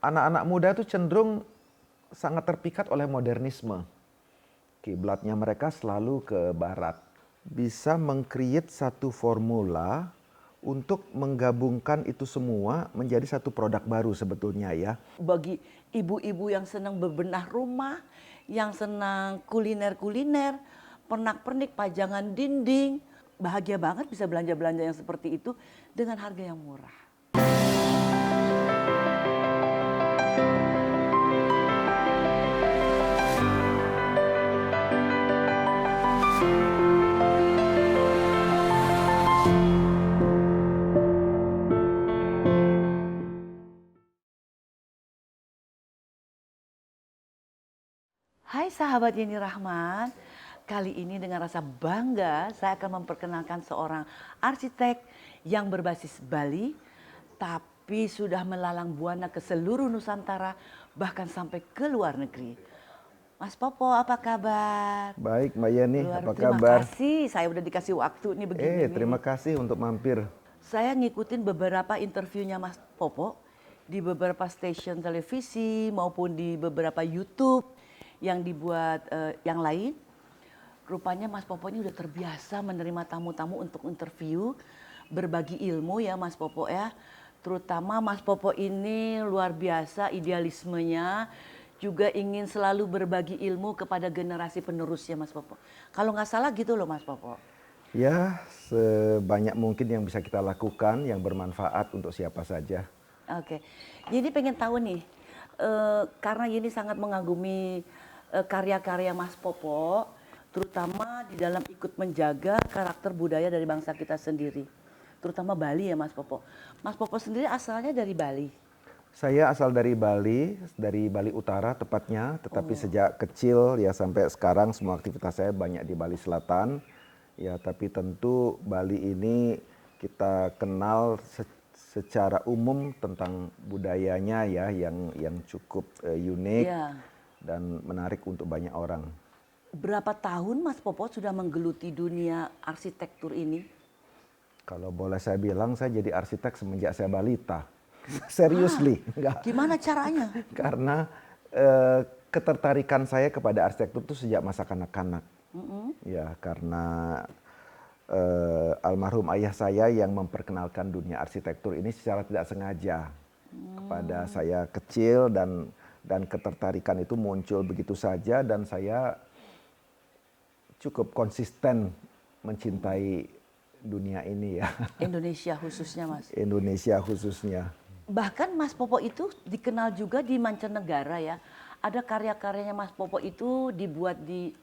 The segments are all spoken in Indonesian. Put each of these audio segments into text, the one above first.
anak-anak muda itu cenderung sangat terpikat oleh modernisme. Kiblatnya mereka selalu ke barat. Bisa meng-create satu formula untuk menggabungkan itu semua menjadi satu produk baru sebetulnya ya. Bagi ibu-ibu yang senang bebenah rumah, yang senang kuliner-kuliner, pernak-pernik, pajangan dinding, bahagia banget bisa belanja-belanja yang seperti itu dengan harga yang murah. Hai sahabat Yeni Rahman, kali ini dengan rasa bangga saya akan memperkenalkan seorang arsitek yang berbasis Bali, tapi sudah melalang buana ke seluruh Nusantara, bahkan sampai ke luar negeri. Mas Popo, apa kabar? Baik Mbak Yeni, apa Terima kabar? kasih, saya udah dikasih waktu nih begini. Terima kasih untuk mampir. Saya ngikutin beberapa interviewnya Mas Popo di beberapa stasiun televisi maupun di beberapa YouTube yang dibuat yang lain. Rupanya Mas Popo ini udah terbiasa menerima tamu-tamu untuk interview, berbagi ilmu ya Mas Popo ya. Terutama Mas Popo ini luar biasa idealismenya, juga ingin selalu berbagi ilmu kepada generasi penerusnya Mas Popo. Kalau nggak salah gitu loh Mas Popo. Ya, sebanyak mungkin yang bisa kita lakukan yang bermanfaat untuk siapa saja. Oke, jadi pengen tahu nih, karena ini sangat mengagumi karya-karya Mas Popo, terutama di dalam ikut menjaga karakter budaya dari bangsa kita sendiri, terutama Bali ya Mas Popo. Mas Popo sendiri asalnya dari Bali. Saya asal dari Bali Utara tepatnya, tetapi sejak kecil ya sampai sekarang semua aktivitas saya banyak di Bali Selatan. Ya, tapi tentu Bali ini kita kenal secara umum tentang budayanya ya yang cukup unik Ya. dan menarik untuk banyak orang. Berapa tahun Mas Popo sudah menggeluti dunia arsitektur ini? Kalau boleh saya bilang, saya jadi arsitek semenjak saya balita. Seriously, enggak. Gimana caranya? Karena ketertarikan saya kepada arsitektur itu sejak masa kanak-kanak. Ya, karena almarhum ayah saya yang memperkenalkan dunia arsitektur ini secara tidak sengaja kepada saya kecil, dan ketertarikan itu muncul begitu saja, dan saya cukup konsisten mencintai dunia ini ya. Indonesia khususnya Mas. Indonesia khususnya. Bahkan Mas Popo itu dikenal juga di mancanegara ya. Ada karya-karyanya Mas Popo itu dibuat di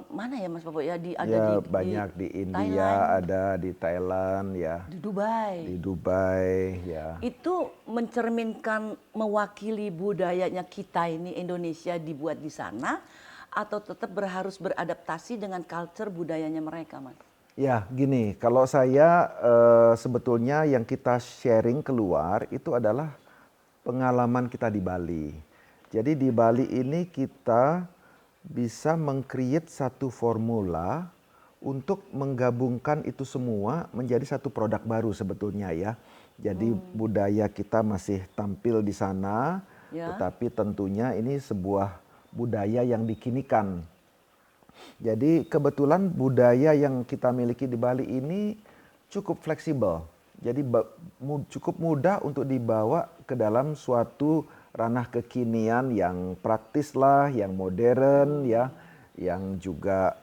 mana ya Mas Popo ya? Ya, banyak di India, Thailand, ada di Thailand ya. di Dubai. Di Dubai ya. Itu mencerminkan mewakili budayanya kita ini Indonesia dibuat di sana atau tetap harus beradaptasi dengan culture budayanya mereka, Mas? Ya, gini, kalau saya sebetulnya yang kita sharing keluar itu adalah pengalaman kita di Bali. Jadi di Bali ini kita bisa meng-create satu formula untuk menggabungkan itu semua menjadi satu produk baru sebetulnya ya. Jadi budaya kita masih tampil di sana, Ya. tetapi tentunya ini sebuah budaya yang dikinikan. Jadi kebetulan budaya yang kita miliki di Bali ini cukup fleksibel. Jadi cukup mudah untuk dibawa ke dalam suatu ranah kekinian yang praktis lah, yang modern ya, yang juga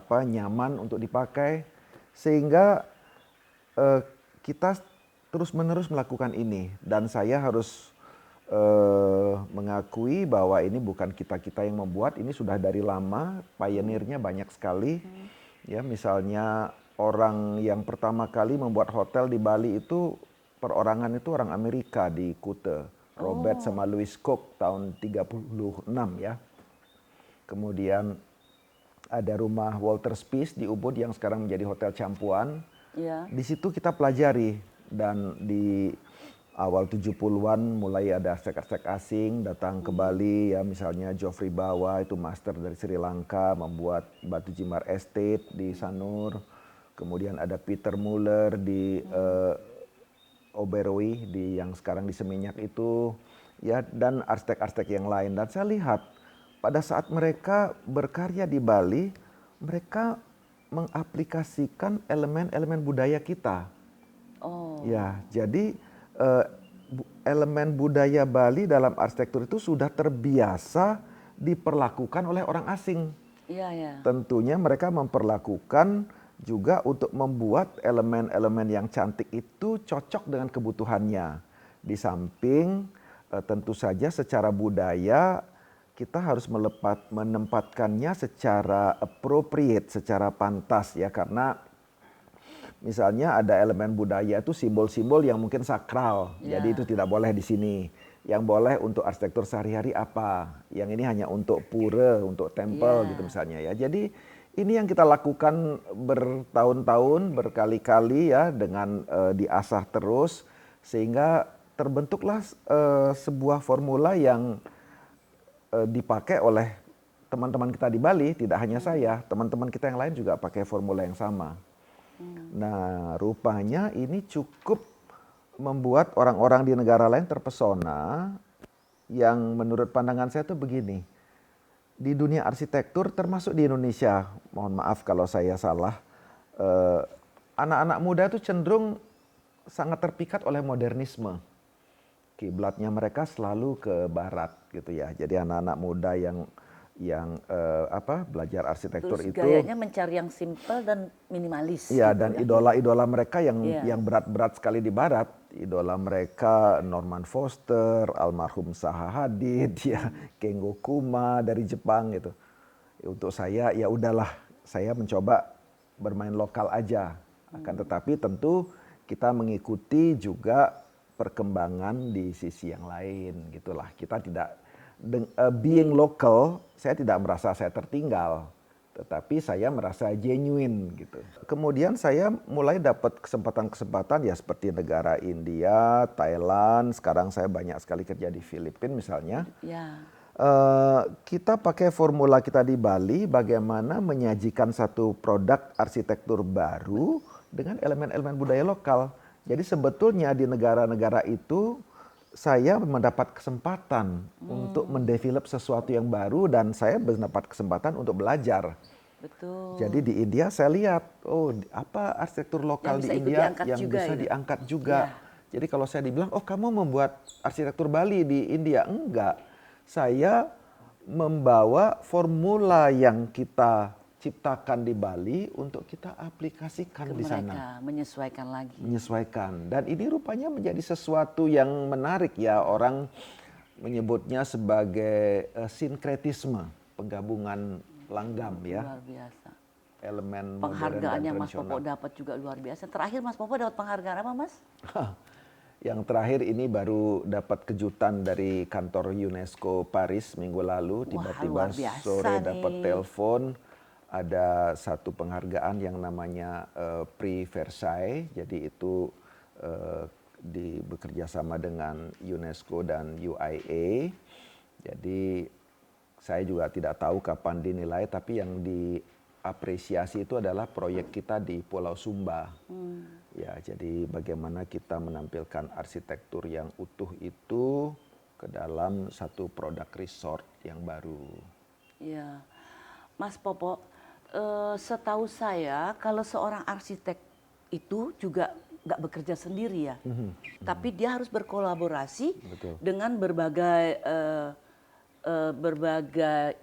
nyaman untuk dipakai, sehingga kita terus-menerus melakukan ini, dan saya harus mengakui bahwa ini bukan kita-kita yang membuat, ini sudah dari lama, pionirnya banyak sekali. Ya, misalnya orang yang pertama kali membuat hotel di Bali itu perorangan itu orang Amerika di Kuta, Robert sama Louis Cook tahun 36 ya. Kemudian ada rumah Walter Spies di Ubud yang sekarang menjadi Hotel Campuan. Ya. Di situ kita pelajari, dan di awal 70-an mulai ada arsitek-arsitek asing datang ke Bali ya, misalnya Geoffrey Bawa itu master dari Sri Lanka membuat Batu Jimar Estate di Sanur. Kemudian ada Peter Muller di Oberoi yang sekarang di Seminyak itu, ya, dan arsitek-arsitek yang lain. Dan saya lihat pada saat mereka berkarya di Bali, mereka mengaplikasikan elemen-elemen budaya kita. Oh, Ya, jadi eh, elemen budaya Bali dalam arsitektur itu sudah terbiasa diperlakukan oleh orang asing. iya ya. Tentunya mereka memperlakukan juga untuk membuat elemen-elemen yang cantik itu cocok dengan kebutuhannya. Di samping tentu saja secara budaya kita harus menempatkannya secara appropriate, secara pantas ya, karena misalnya ada elemen budaya itu simbol-simbol yang mungkin sakral, jadi Ya. itu tidak boleh di sini. Yang boleh untuk arsitektur sehari-hari apa? Yang ini hanya untuk pura, untuk temple Ya. gitu misalnya ya. Jadi ini yang kita lakukan bertahun-tahun, berkali-kali ya, dengan diasah terus sehingga terbentuklah sebuah formula yang dipakai oleh teman-teman kita di Bali, tidak hanya saya, teman-teman kita yang lain juga pakai formula yang sama. Nah, rupanya ini cukup membuat orang-orang di negara lain terpesona, yang menurut pandangan saya itu begini. Di dunia arsitektur termasuk di Indonesia, mohon maaf kalau saya salah, anak-anak muda itu cenderung sangat terpikat oleh modernisme. Kiblatnya mereka selalu ke barat gitu ya. Jadi anak-anak muda yang belajar arsitektur Terus itu, gayanya mencari yang simple dan minimalis. iya, gitu dan ya. idola-idola mereka Iya. yang berat-berat sekali di barat, idola mereka Norman Foster, almarhum Zaha Hadid, ya, Kengo Kuma dari Jepang gitu. Untuk saya ya udahlah, saya mencoba bermain lokal aja. Akan tetapi tentu kita mengikuti juga perkembangan di sisi yang lain gitulah. Kita tidak being local, saya tidak merasa saya tertinggal, tetapi saya merasa genuine gitu. Kemudian saya mulai dapat kesempatan-kesempatan ya seperti negara India, Thailand, sekarang saya banyak sekali kerja di Filipina misalnya. Ya. Kita pakai formula kita di Bali bagaimana menyajikan satu produk arsitektur baru dengan elemen-elemen budaya lokal. Jadi sebetulnya di negara-negara itu saya mendapat kesempatan untuk mendevelop sesuatu yang baru dan saya mendapat kesempatan untuk belajar. Betul. Jadi di India saya lihat, oh apa arsitektur lokal Yang di bisa ikut India diangkat yang juga bisa itu. diangkat juga. Ya. Jadi kalau saya dibilang, oh kamu membuat arsitektur Bali di India, enggak. Saya membawa formula yang kita ciptakan di Bali untuk kita aplikasikan Ke di sana. mereka menyesuaikan lagi. Menyesuaikan. Dan ini rupanya menjadi sesuatu yang menarik ya, orang menyebutnya sebagai sinkretisme, penggabungan langgam ya, Luar biasa. elemen modern dan Penghargaan yang Mas tradisional. Popo dapat juga luar biasa. Terakhir Mas Popo dapat penghargaan apa, Mas? Yang terakhir ini baru dapat kejutan dari kantor UNESCO Paris minggu lalu. Tiba-tiba luar biasa sore nih. dapat telepon, ada satu penghargaan yang namanya Prix Versailles. Jadi itu bekerja sama dengan UNESCO dan UIA. Jadi saya juga tidak tahu kapan dinilai, tapi yang diapresiasi itu adalah proyek kita di Pulau Sumba. Ya, jadi bagaimana kita menampilkan arsitektur yang utuh itu ke dalam satu produk resort yang baru. Iya. Mas Popo, setahu saya kalau seorang arsitek itu juga nggak bekerja sendiri ya. Tapi dia harus berkolaborasi Betul. dengan berbagai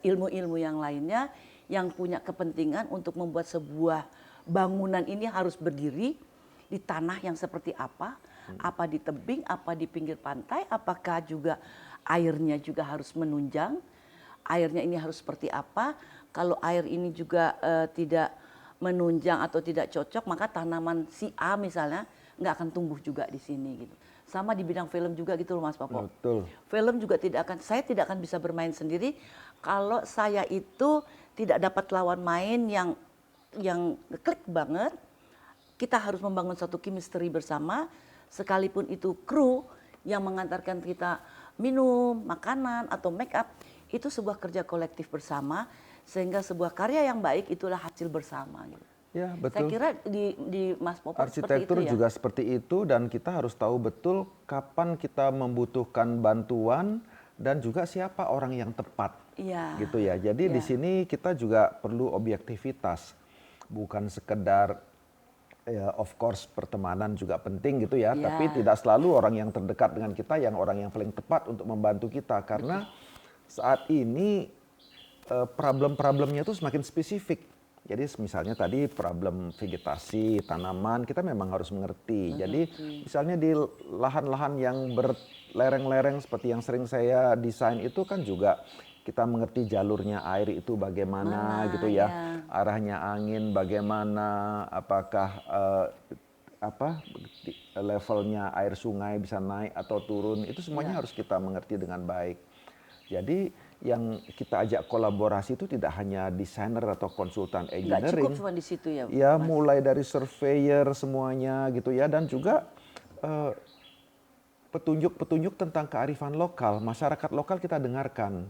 ilmu-ilmu yang lainnya yang punya kepentingan untuk membuat sebuah bangunan ini harus berdiri di tanah yang seperti apa di tebing, apa di pinggir pantai, apakah juga airnya juga harus menunjang, airnya ini harus seperti apa, kalau air ini juga tidak menunjang atau tidak cocok, maka tanaman si A misalnya nggak akan tumbuh juga di sini gitu. Sama di bidang film juga gitu loh Mas Popo. Betul. Film juga saya tidak akan bisa bermain sendiri kalau saya itu tidak dapat lawan main yang klik banget. Kita harus membangun satu chemistry bersama, sekalipun itu kru yang mengantarkan kita minum, makanan, atau make up, itu sebuah kerja kolektif bersama, sehingga sebuah karya yang baik itulah hasil bersama. Gitu. Ya, Saya betul. kira di Mas Popo seperti itu Arsitektur ya. juga seperti itu dan kita harus tahu betul kapan kita membutuhkan bantuan dan juga siapa orang yang tepat. Iya. Gitu ya. Jadi di Iya. sini kita juga perlu objektivitas. Bukan sekedar ya of course pertemanan juga penting gitu ya, tapi Iya. tidak selalu orang yang terdekat dengan kita yang orang yang paling tepat untuk membantu kita karena saat ini problem-problemnya itu semakin spesifik. Jadi misalnya tadi problem vegetasi, tanaman, kita memang harus mengerti. Jadi misalnya di lahan-lahan yang berlereng-lereng seperti yang sering saya desain itu kan juga kita mengerti jalurnya air itu bagaimana Mana gitu ya, ya. arahnya angin bagaimana, apakah levelnya air sungai bisa naik atau turun, itu semuanya Iya. harus kita mengerti dengan baik. Jadi yang kita ajak kolaborasi itu tidak hanya desainer atau konsultan Nggak cukup engineering, cuma di situ ya, ya Mas. mulai dari surveyor semuanya gitu ya, dan juga eh, petunjuk-petunjuk tentang kearifan lokal, masyarakat lokal kita dengarkan.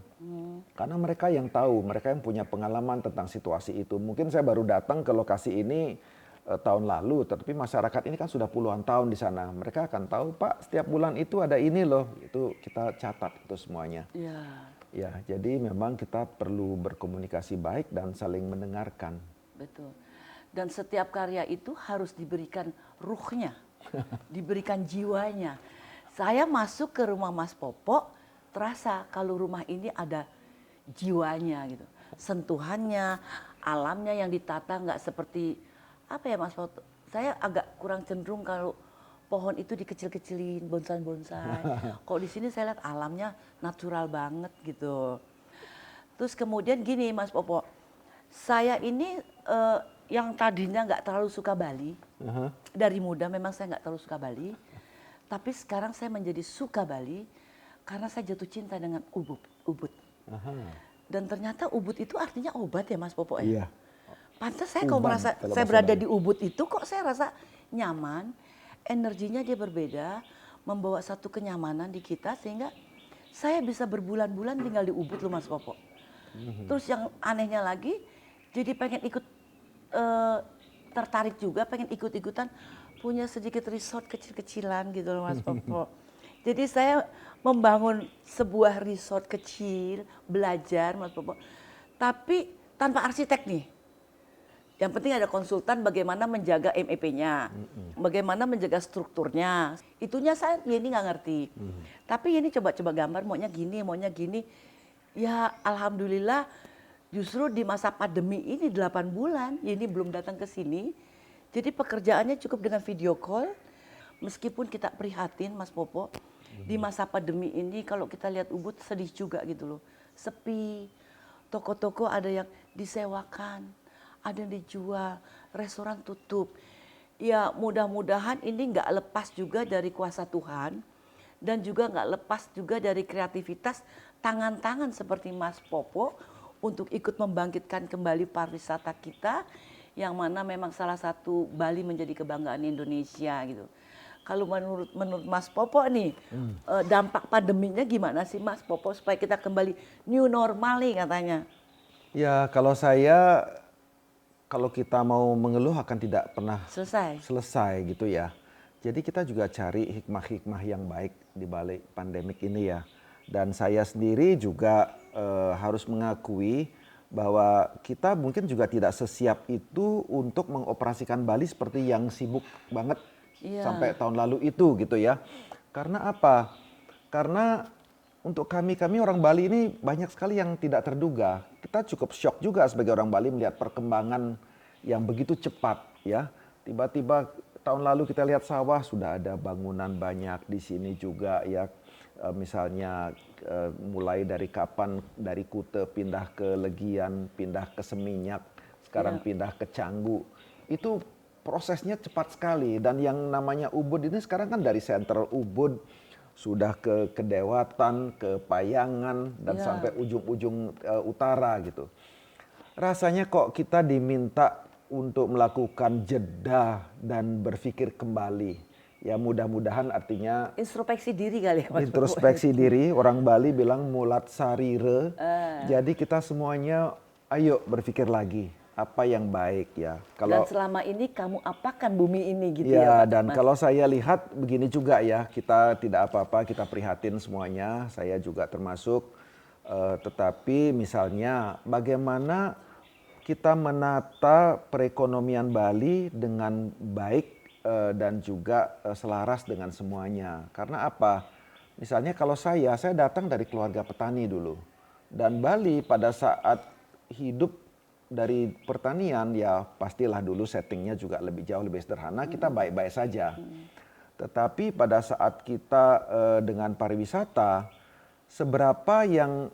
Karena mereka yang tahu, mereka yang punya pengalaman tentang situasi itu. Mungkin saya baru datang ke lokasi ini tahun lalu, tetapi masyarakat ini kan sudah puluhan tahun di sana. Mereka akan tahu, Pak, setiap bulan itu ada ini loh. Itu kita catat itu semuanya. Iya. Ya, jadi memang kita perlu berkomunikasi baik dan saling mendengarkan. Betul. Dan setiap karya itu harus diberikan ruhnya, diberikan jiwanya. Saya masuk ke rumah Mas Popo, terasa kalau rumah ini ada jiwanya gitu. Sentuhannya, alamnya yang ditata nggak seperti, apa ya Mas Popo, saya agak kurang cenderung kalau pohon itu dikecil-kecilin, bonsai-bonsai. Kok di sini saya lihat alamnya natural banget gitu. Terus kemudian gini Mas Popo, saya ini yang tadinya nggak terlalu suka Bali, dari muda memang saya nggak terlalu suka Bali, tapi sekarang saya menjadi suka Bali karena saya jatuh cinta dengan ubud. Dan ternyata ubud itu artinya obat ya Mas Popo ya. Iya. Pantas saya kalau Uban merasa kalau saya bahasa berada Bali. di ubud itu kok saya rasa nyaman, energinya dia berbeda, membawa satu kenyamanan di kita sehingga saya bisa berbulan-bulan tinggal di ubud loh Mas Popo. Terus yang anehnya lagi, jadi pengen ikut tertarik juga, pengen ikut-ikutan punya sedikit resort kecil-kecilan gitu loh Mas Popo. Jadi saya membangun sebuah resort kecil, belajar Mas Popo, tapi tanpa arsitek nih. Yang penting ada konsultan bagaimana menjaga MEP-nya, bagaimana menjaga strukturnya. Itunya saya ini nggak ngerti. Tapi ini coba-coba gambar, maunya gini. Ya alhamdulillah justru di masa pandemi ini 8 bulan, ini belum datang ke sini. Jadi pekerjaannya cukup dengan video call. Meskipun kita prihatin Mas Popo, di masa pandemi ini kalau kita lihat Ubud sedih juga gitu loh. Sepi, toko-toko ada yang disewakan, ada yang dijual, restoran tutup. Ya mudah-mudahan ini nggak lepas juga dari kuasa Tuhan dan juga nggak lepas juga dari kreativitas tangan-tangan seperti Mas Popo untuk ikut membangkitkan kembali pariwisata kita yang mana memang salah satu Bali menjadi kebanggaan Indonesia gitu. Kalau menurut Mas Popo nih dampak pandeminya gimana sih Mas Popo supaya kita kembali new normal nih katanya. Ya, kalau kita mau mengeluh akan tidak pernah Selesai. selesai gitu ya. Jadi kita juga cari hikmah-hikmah yang baik di balik pandemik ini ya. Dan saya sendiri juga harus mengakui bahwa kita mungkin juga tidak sesiap itu untuk mengoperasikan Bali seperti yang sibuk banget sampai tahun lalu itu gitu ya. Karena apa? Karena untuk kami orang Bali ini banyak sekali yang tidak terduga. Kita cukup shock juga sebagai orang Bali melihat perkembangan yang begitu cepat ya. Tiba-tiba tahun lalu kita lihat sawah sudah ada bangunan banyak di sini juga ya. Misalnya mulai dari kapan dari Kute pindah ke Legian, pindah ke Seminyak, sekarang pindah ke Canggu. Itu prosesnya cepat sekali dan yang namanya Ubud ini sekarang kan dari Sentral Ubud sudah ke Kedewatan, ke Payangan dan sampai ujung-ujung utara gitu. Rasanya kok kita diminta untuk melakukan jeda dan berpikir kembali. Ya mudah-mudahan artinya Introspeksi diri kali ya Mas Popo. introspeksi diri, orang Bali bilang mulat sarire. Jadi kita semuanya ayo berpikir lagi. apa yang baik ya. Dan selama ini kamu apakan bumi ini gitu ya, ya Pak? dan Mas? kalau saya lihat begini juga ya, kita tidak apa-apa, kita prihatin semuanya, saya juga termasuk. Tetapi misalnya bagaimana kita menata perekonomian Bali dengan baik dan juga selaras dengan semuanya. Karena apa? Misalnya kalau saya datang dari keluarga petani dulu. Dan Bali pada saat hidup dari pertanian ya pastilah dulu settingnya juga jauh lebih sederhana, kita baik-baik saja. Tetapi pada saat kita dengan pariwisata, seberapa yang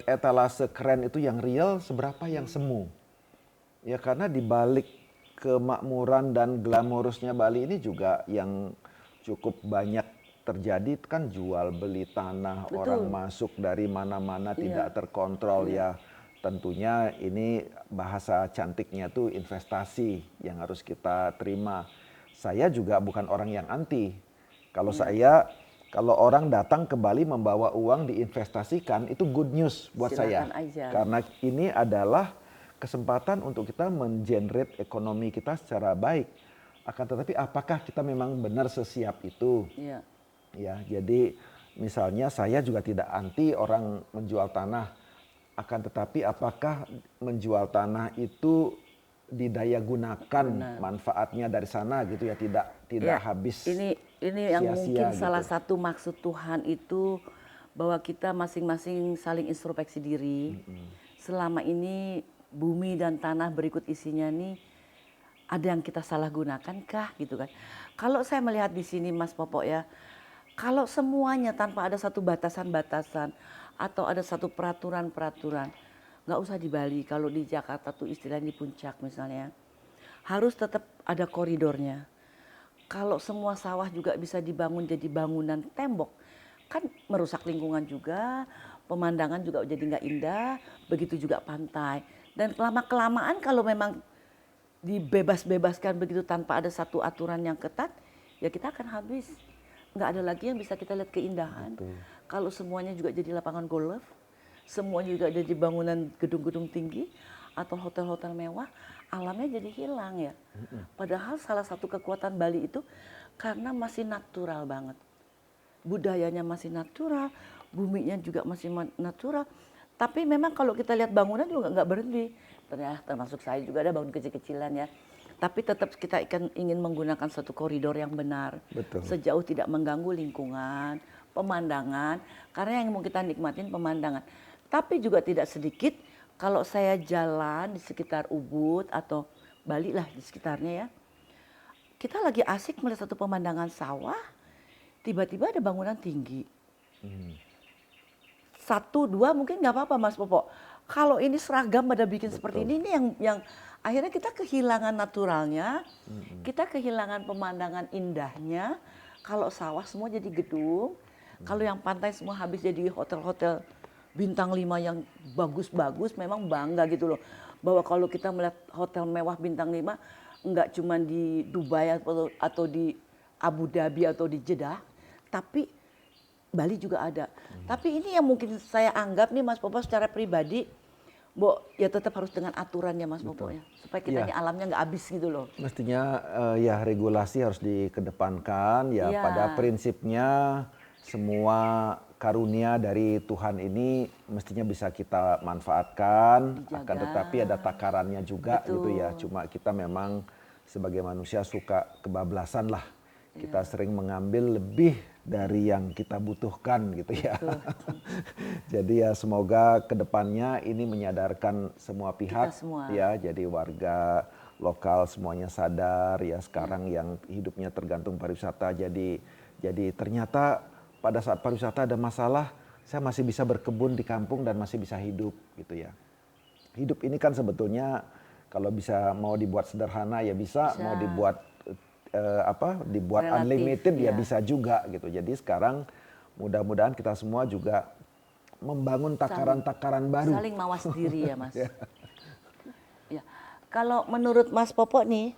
etalase keren itu yang real, seberapa yang semu. Ya karena di balik kemakmuran dan glamorusnya Bali ini juga yang cukup banyak terjadi itu kan jual beli tanah, Betul. orang masuk dari mana-mana tidak terkontrol ya. Tentunya ini bahasa cantiknya tuh investasi yang harus kita terima. Saya juga bukan orang yang anti. Kalau orang datang ke Bali membawa uang diinvestasikan itu good news buat Silakan saya. aja. Karena ini adalah kesempatan untuk kita mengenerate ekonomi kita secara baik. Akan tetapi apakah kita memang benar sesiap itu? Iya. Ya, jadi misalnya saya juga tidak anti orang menjual tanah. Akan tetapi apakah menjual tanah itu didaya gunakan manfaatnya dari sana gitu ya, tidak Ya, habis ini yang sia-sia mungkin gitu. salah satu maksud Tuhan itu bahwa kita masing-masing saling introspeksi diri. Selama ini bumi dan tanah berikut isinya nih ada yang kita salah gunakan kah gitu kan. Kalau saya melihat di sini Mas Popo ya, kalau semuanya tanpa ada satu batasan-batasan atau ada satu peraturan-peraturan, nggak usah di Bali, kalau di Jakarta tuh istilahnya di puncak misalnya, harus tetap ada koridornya. Kalau semua sawah juga bisa dibangun jadi bangunan tembok, kan merusak lingkungan juga, pemandangan juga jadi nggak indah, begitu juga pantai. Dan kelamaan kalau memang dibebas-bebaskan begitu tanpa ada satu aturan yang ketat, ya kita akan habis. Nggak ada lagi yang bisa kita lihat keindahan. Kalau semuanya juga jadi lapangan golf, semuanya juga jadi bangunan gedung-gedung tinggi atau hotel-hotel mewah, alamnya jadi hilang ya. Padahal salah satu kekuatan Bali itu karena masih natural banget. Budayanya masih natural, buminya juga masih natural. Tapi memang kalau kita lihat bangunan juga nggak berhenti. Termasuk saya juga ada bangun kecil-kecilan ya. Tapi tetap kita ingin menggunakan satu koridor yang benar. Betul. Sejauh tidak mengganggu lingkungan, pemandangan. Karena yang mau kita nikmatin pemandangan. Tapi juga tidak sedikit kalau saya jalan di sekitar Ubud atau Bali lah di sekitarnya ya. Kita lagi asik melihat satu pemandangan sawah, tiba-tiba ada bangunan tinggi. Satu, dua mungkin nggak apa-apa Mas Popo. Kalau ini seragam pada bikin seperti ini yang akhirnya kita kehilangan naturalnya, kita kehilangan pemandangan indahnya. Kalau sawah semua jadi gedung, kalau yang pantai semua habis jadi hotel-hotel bintang 5 yang bagus-bagus, memang bangga gitu loh. Bahwa kalau kita melihat hotel mewah bintang 5, enggak cuma di Dubai atau di Abu Dhabi atau di Jeddah, tapi Bali juga ada. Tapi ini yang mungkin saya anggap nih Mas Popo secara pribadi, ya tetap harus dengan aturannya Mas Popo ya. Supaya kita alamnya nggak habis gitu loh. Mestinya ya regulasi harus dikedepankan ya, pada prinsipnya semua karunia dari Tuhan ini mestinya bisa kita manfaatkan, akan tetapi ada takarannya juga gitu ya. Cuma kita memang sebagai manusia suka kebablasan lah. Kita sering mengambil lebih dari yang kita butuhkan gitu ya. Jadi ya semoga kedepannya ini menyadarkan semua pihak ya. Jadi warga lokal semuanya sadar ya, sekarang yang hidupnya tergantung pariwisata. Jadi ternyata pada saat pariwisata ada masalah, saya masih bisa berkebun di kampung dan masih bisa hidup gitu ya. Hidup ini kan sebetulnya kalau bisa mau dibuat sederhana ya bisa. Mau dibuat relatif, unlimited ya bisa juga gitu. Jadi sekarang mudah-mudahan kita semua juga membangun takaran-takaran baru. Saling mawas diri ya Mas. Ya. Kalau menurut Mas Popo nih,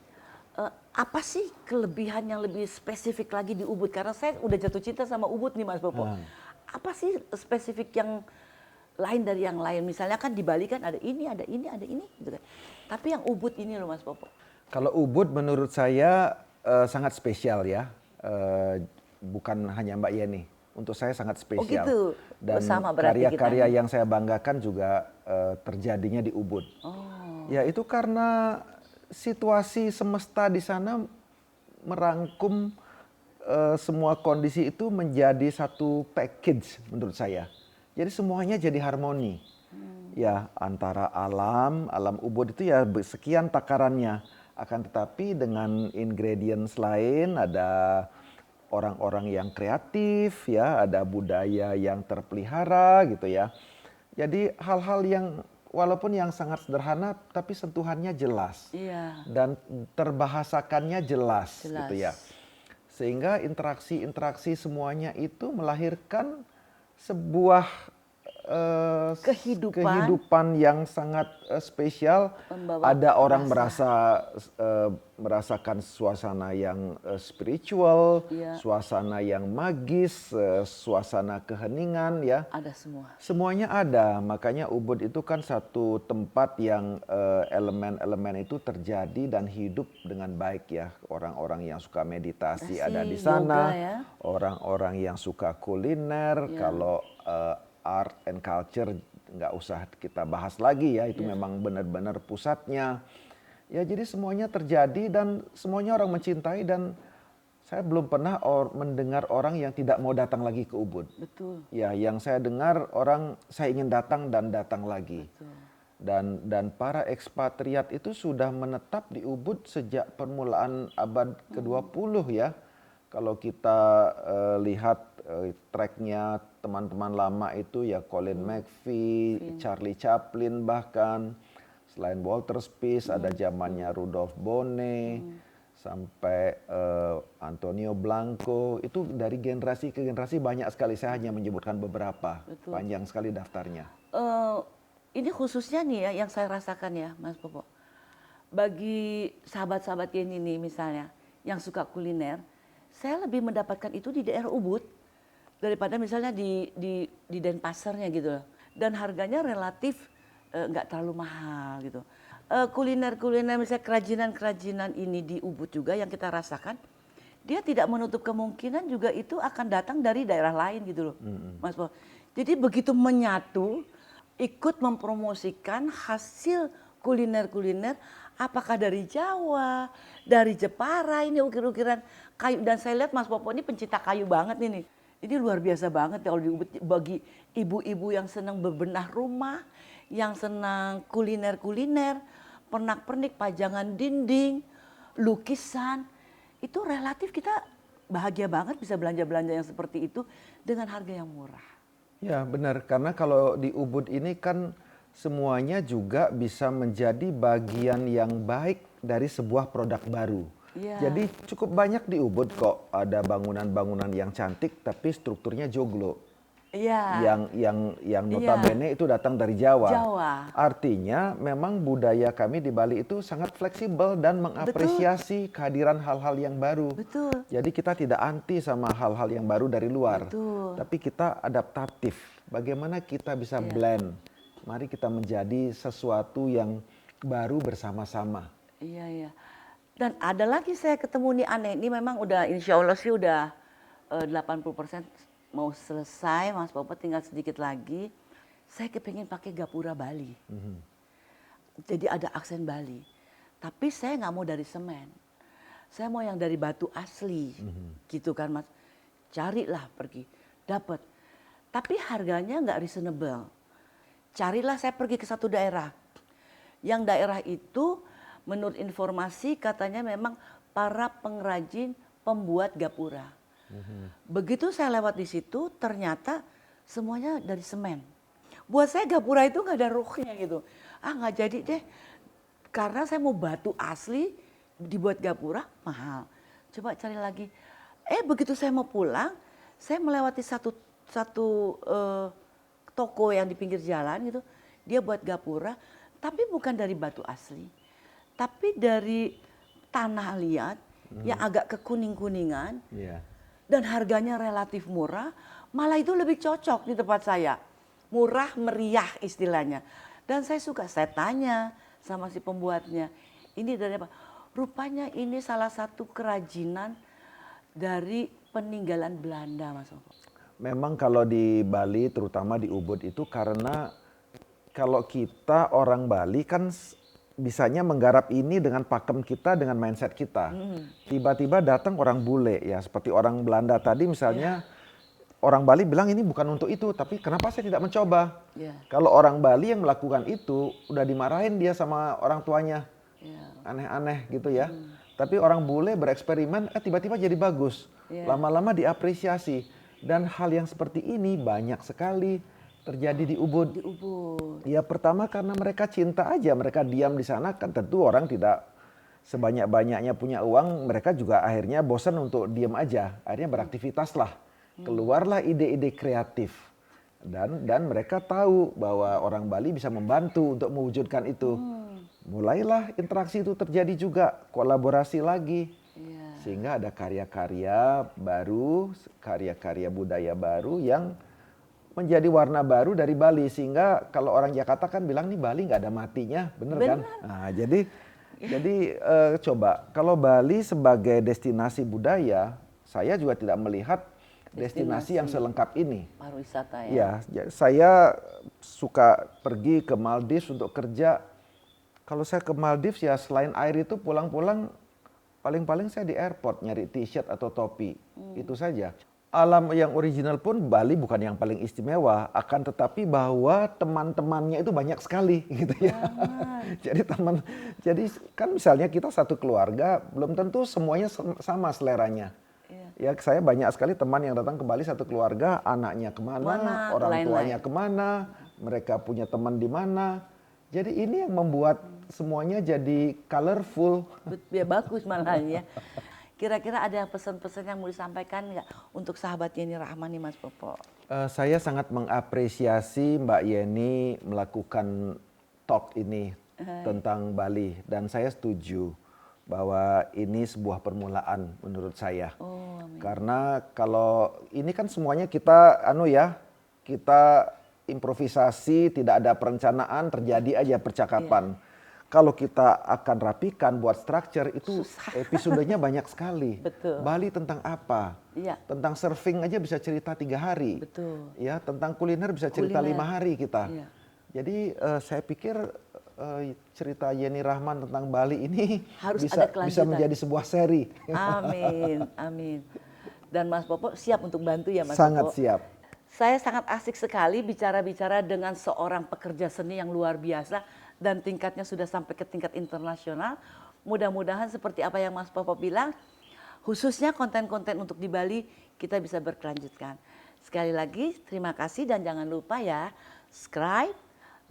apa sih kelebihan yang lebih spesifik lagi di Ubud? Karena saya udah jatuh cinta sama Ubud nih Mas Popo. Apa sih spesifik yang lain dari yang lain. Misalnya kan di Bali kan ada ini, ada ini, ada ini, gitu kan. Tapi yang Ubud ini loh Mas Popo. Kalau Ubud menurut saya sangat spesial ya. Bukan hanya Mbak Yeni. Untuk saya sangat Oh spesial. gitu, Dan bersama berarti kita karya-karya nih. yang saya banggakan juga terjadinya di Ubud. Oh, Ya itu karena situasi semesta di sana merangkum semua kondisi itu menjadi satu package menurut saya. Jadi semuanya jadi harmoni. Ya antara alam Ubud itu ya sekian takarannya. Akan tetapi dengan ingredients lain ada orang-orang yang kreatif ya, ada budaya yang terpelihara gitu ya. Jadi hal-hal yang walaupun yang sangat sederhana tapi sentuhannya jelas iya, dan terbahasakannya jelas gitu ya. jelas. Sehingga interaksi-interaksi semuanya itu melahirkan sebuah kehidupan yang sangat spesial. Membawa Ada orang rasa. merasakan suasana yang spiritual, Iya. suasana yang magis, suasana keheningan ya. Ada semua. Semuanya ada, makanya Ubud itu kan satu tempat yang elemen-elemen itu terjadi dan hidup dengan baik ya. Orang-orang yang suka meditasi ada di Yoga sana, ya. orang-orang yang suka kuliner, Ya. kalau art and culture nggak usah kita bahas lagi ya, itu memang benar-benar pusatnya. Ya jadi semuanya terjadi dan semuanya orang mencintai dan saya belum pernah mendengar orang yang tidak mau datang lagi ke Ubud. Betul. Ya, yang saya dengar orang saya ingin datang dan datang lagi. Betul. Dan para ekspatriat itu sudah menetap di Ubud sejak permulaan abad ke-20 ya. Kalau kita lihat tracknya teman-teman lama itu ya Colin McVie, Charlie Chaplin bahkan. Selain Walter Spies ada zamannya Rudolf Bonnet. Sampai Antonio Blanco, itu dari generasi ke generasi banyak sekali, saya hanya menyebutkan beberapa. Betul. Panjang sekali daftarnya. Ini khususnya nih ya yang saya rasakan ya Mas Popo. Bagi sahabat-sahabat Yeni nih misalnya yang suka kuliner, saya lebih mendapatkan itu di daerah Ubud daripada misalnya di Denpasarnya gitu loh. Dan harganya relatif nggak terlalu mahal gitu. Kuliner-kuliner misalnya kerajinan-kerajinan ini di Ubud juga yang kita rasakan, dia tidak menutup kemungkinan juga itu akan datang dari daerah lain gitu loh, Mas Popo. Jadi begitu menyatu, ikut mempromosikan hasil kuliner-kuliner, apakah dari Jawa, dari Jepara, ini ukir-ukiran kayu. Dan saya lihat Mas Popo ini pencinta kayu banget ini. Ini luar biasa banget ya kalau di Ubud, bagi ibu-ibu yang senang berbenah rumah, yang senang kuliner-kuliner, pernak-pernik, pajangan dinding, lukisan, itu relatif kita bahagia banget bisa belanja-belanja yang seperti itu dengan harga yang murah. Ya benar, karena kalau di Ubud ini kan semuanya juga bisa menjadi bagian yang baik dari sebuah produk baru. Iya. Jadi cukup banyak di Ubud kok ada bangunan-bangunan yang cantik tapi strukturnya joglo. Iya. Yang notabene itu datang dari Jawa. Jawa. Artinya memang budaya kami di Bali itu sangat fleksibel dan mengapresiasi kehadiran hal-hal yang baru. Betul. Jadi kita tidak anti sama hal-hal yang baru dari luar. Betul. Tapi kita adaptatif. Bagaimana kita bisa blend. Mari kita menjadi sesuatu yang baru bersama-sama. Iya, iya. Dan ada lagi saya ketemu nih aneh, ini memang udah insya Allah sih udah 80% mau selesai, Mas Popo tinggal sedikit lagi. Saya kepengen pakai gapura Bali. Jadi ada aksen Bali. Tapi saya nggak mau dari semen. Saya mau yang dari batu asli. Gitu kan Mas. Carilah pergi. Dapat. Tapi harganya nggak reasonable. Carilah saya pergi ke satu daerah. Yang daerah itu menurut informasi katanya memang para pengrajin pembuat gapura. Begitu saya lewat di situ ternyata semuanya dari semen. Buat saya gapura itu nggak ada ruhnya gitu. Ah nggak jadi deh. Karena saya mau batu asli dibuat gapura mahal. Coba cari lagi. Begitu saya mau pulang, saya melewati satu toko yang di pinggir jalan gitu. Dia buat gapura, tapi bukan dari batu asli. Tapi dari tanah liat yang agak kekuning-kuningan. Yeah. Dan harganya relatif murah, malah itu lebih cocok di tempat saya. murah meriah istilahnya. Dan saya suka, saya tanya sama si pembuatnya, ini dari apa? Rupanya ini salah satu kerajinan dari peninggalan Belanda, Mas Popo. Memang kalau di Bali, terutama di Ubud itu karena kalau kita orang Bali kan bisanya menggarap ini dengan pakem kita, dengan mindset kita. Tiba-tiba datang orang bule ya, seperti orang Belanda tadi misalnya, orang Bali bilang ini bukan untuk itu, tapi kenapa saya tidak mencoba? Kalau orang Bali yang melakukan itu, udah dimarahin dia sama orang tuanya. Aneh-aneh gitu ya. Tapi orang bule bereksperimen, tiba-tiba jadi bagus. Lama-lama diapresiasi. Dan hal yang seperti ini banyak sekali terjadi di Ubud. Di Ubud. Ya pertama karena mereka cinta aja, mereka diam di sana kan tentu orang tidak sebanyak-banyaknya punya uang, mereka juga akhirnya bosan untuk diam aja, akhirnya beraktivitas lah. Keluarlah ide-ide kreatif dan mereka tahu bahwa orang Bali bisa membantu untuk mewujudkan itu. Mulailah interaksi itu terjadi juga, kolaborasi lagi. Sehingga ada karya-karya baru, karya-karya budaya baru yang menjadi warna baru dari Bali. Sehingga kalau orang Jakarta kan bilang nih Bali nggak ada matinya, bener kan? Nah, jadi coba kalau Bali sebagai destinasi budaya, saya juga tidak melihat destinasi yang selengkap ini. Pariwisata ya. Ya, saya suka pergi ke Maldives untuk kerja. Kalau saya ke Maldives ya selain air itu pulang-pulang paling-paling saya di airport nyari t-shirt atau topi. Itu saja. Alam yang original pun Bali bukan yang paling istimewa, akan tetapi bahwa teman-temannya itu banyak sekali gitu ya. Jadi kan misalnya kita satu keluarga belum tentu semuanya sama seleranya. Ya saya banyak sekali teman yang datang ke Bali satu keluarga, anaknya kemana, orang tuanya kemana, mereka punya teman di mana. Jadi ini yang membuat semuanya jadi colorful. Ya bagus malahnya. Kira-kira ada pesan-pesan yang mau disampaikan nggak untuk sahabat Yeni Rahman nih Mas Popo? Saya sangat mengapresiasi Mbak Yeni melakukan talk ini tentang Bali. Dan saya setuju bahwa ini sebuah permulaan menurut saya. Karena kalau ini kan semuanya kita kita improvisasi, tidak ada perencanaan, terjadi aja percakapan. Kalau kita akan rapikan buat structure itu episodenya banyak sekali. Betul. Bali tentang apa? Tentang surfing aja bisa cerita 3 hari. Betul. Ya, tentang kuliner bisa cerita 5 hari kita. Jadi saya pikir cerita Yeni Rahman tentang Bali ini harus bisa menjadi sebuah seri. Amin, amin. Dan Mas Popo siap untuk bantu ya Mas Sangat Popo? siap. Saya sangat asik sekali bicara-bicara dengan seorang pekerja seni yang luar biasa dan tingkatnya sudah sampai ke tingkat internasional. Mudah-mudahan seperti apa yang Mas Popo bilang, khususnya konten-konten untuk di Bali kita bisa berkelanjutkan. Sekali lagi terima kasih dan jangan lupa ya, subscribe,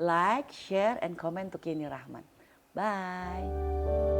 like, share, and comment untuk Yeni Rahman. Bye.